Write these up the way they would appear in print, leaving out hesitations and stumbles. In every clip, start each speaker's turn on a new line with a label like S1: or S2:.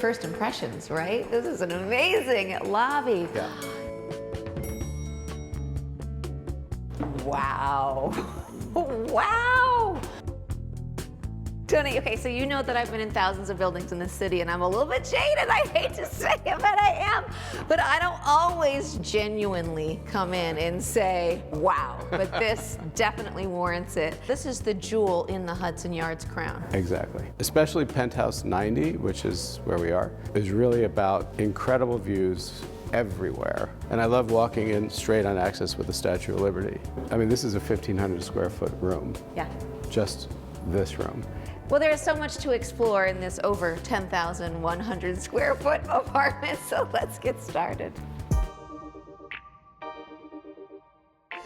S1: first impressions, right? This is an amazing lobby.
S2: Yeah.
S1: Wow. Wow. Tony, okay, so you know that I've been in thousands of buildings in this city, and I'm a little bit jaded. I hate to say it, but I am. But I don't always genuinely come in and say, wow, but this definitely warrants it. This is the jewel in the Hudson Yards crown.
S2: Exactly. Especially Penthouse 90, which is where we are, is really about incredible views everywhere. And I love walking in straight on access with the Statue of Liberty. I mean, this is a 1,500 square foot room.
S1: Yeah.
S2: Just this room.
S1: Well, there's so much to explore in this over 10,100 square foot apartment, so let's get started.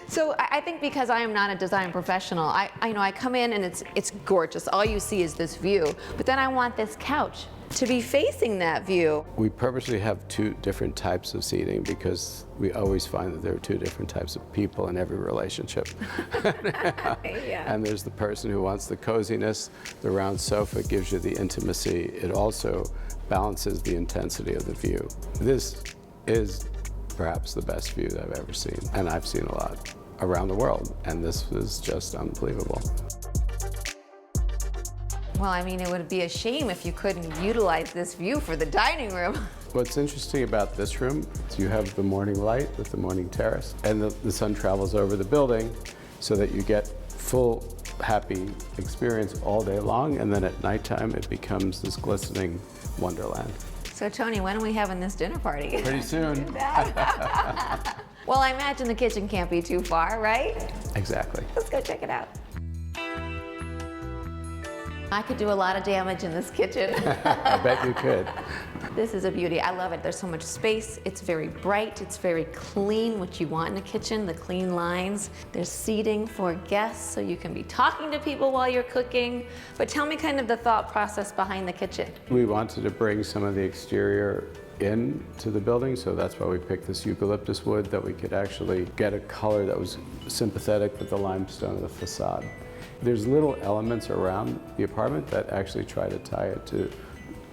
S1: So I think because I am not a design professional, I come in and it's gorgeous. All you see is this view, but then I want this couch to be facing that view.
S2: We purposely have two different types of seating because we always find that there are two different types of people in every relationship.
S1: Yeah.
S2: And there's the person who wants the coziness. The round sofa gives you the intimacy. It also balances the intensity of the view. This is perhaps the best view that I've ever seen, and I've seen a lot around the world, and this was just unbelievable.
S1: Well, I mean, it would be a shame if you couldn't utilize this view for the dining room.
S2: What's interesting about this room is you have the morning light with the morning terrace, and the sun travels over the building so that you get full, happy experience all day long, and then at nighttime it becomes this glistening wonderland.
S1: So, Tony, when are we having this dinner party?
S2: Pretty soon.
S1: Well, I imagine the kitchen can't be too far, right?
S2: Exactly.
S1: Let's go check it out. I could do a lot of damage in this kitchen.
S2: I bet you could.
S1: This is a beauty. I love it. There's so much space. It's very bright. It's very clean, which you want in a kitchen, the clean lines. There's seating for guests, so you can be talking to people while you're cooking. But tell me kind of the thought process behind the kitchen.
S2: We wanted to bring some of the exterior into the building, so that's why we picked this eucalyptus wood, that we could actually get a color that was sympathetic with the limestone of the facade. There's little elements around the apartment that actually try to tie it to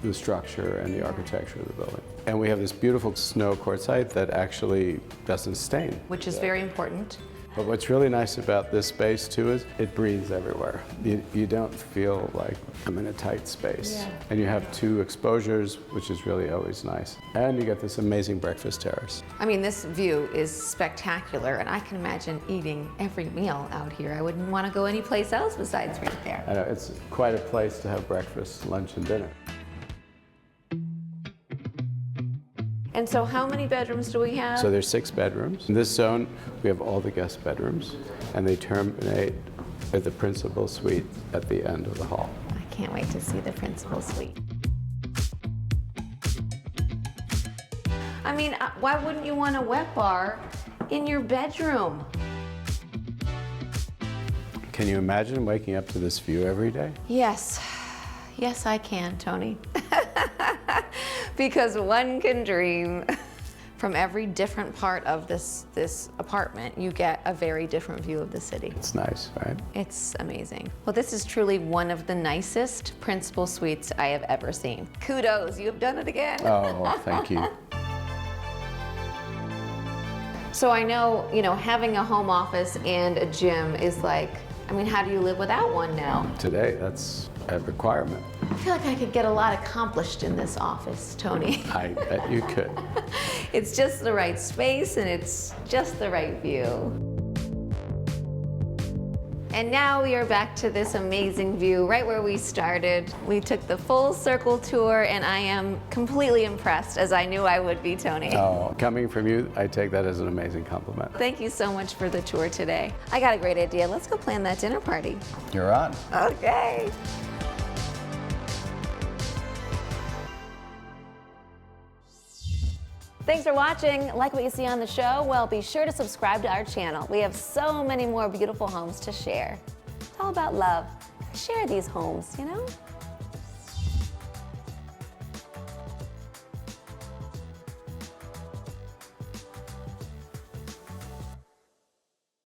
S2: the structure and the architecture of the building. And we have this beautiful snow quartzite that actually doesn't stain.
S1: Which is very important.
S2: But what's really nice about this space too is it breathes everywhere. You don't feel like I'm in a tight space.
S1: Yeah.
S2: And you have two exposures, which is really always nice. And you get this amazing breakfast terrace.
S1: I mean, this view is spectacular, and I can imagine eating every meal out here. I wouldn't want to go anyplace else besides right there.
S2: I know, it's quite a place to have breakfast, lunch, and dinner.
S1: And so how many bedrooms do we have?
S2: So there's 6 bedrooms. In this zone, we have all the guest bedrooms, and they terminate at the principal suite at the end of the hall.
S1: I can't wait to see the principal suite. I mean, why wouldn't you want a wet bar in your bedroom?
S2: Can you imagine waking up to this view every day?
S1: Yes. Yes, I can, Tony. Because one can dream. From every different part of this apartment, you get a very different view of the city.
S2: It's nice, right?
S1: It's amazing. Well, this is truly one of the nicest principal suites I have ever seen. Kudos, you have done it again.
S2: Oh, well, thank you.
S1: So I know, having a home office and a gym is like, I mean, how do you live without one now?
S2: Today, that's a requirement.
S1: I feel like I could get a lot accomplished in this office, Tony.
S2: I bet you could.
S1: It's just the right space and it's just the right view. And now we are back to this amazing view right where we started. We took the full circle tour and I am completely impressed, as I knew I would be, Tony.
S2: Oh, coming from you, I take that as an amazing compliment.
S1: Thank you so much for the tour today. I got a great idea. Let's go plan that dinner party.
S2: You're on.
S1: Okay. Thanks for watching. Like what you see on the show? Well, be sure to subscribe to our channel. We have so many more beautiful homes to share. It's all about love. Share these homes,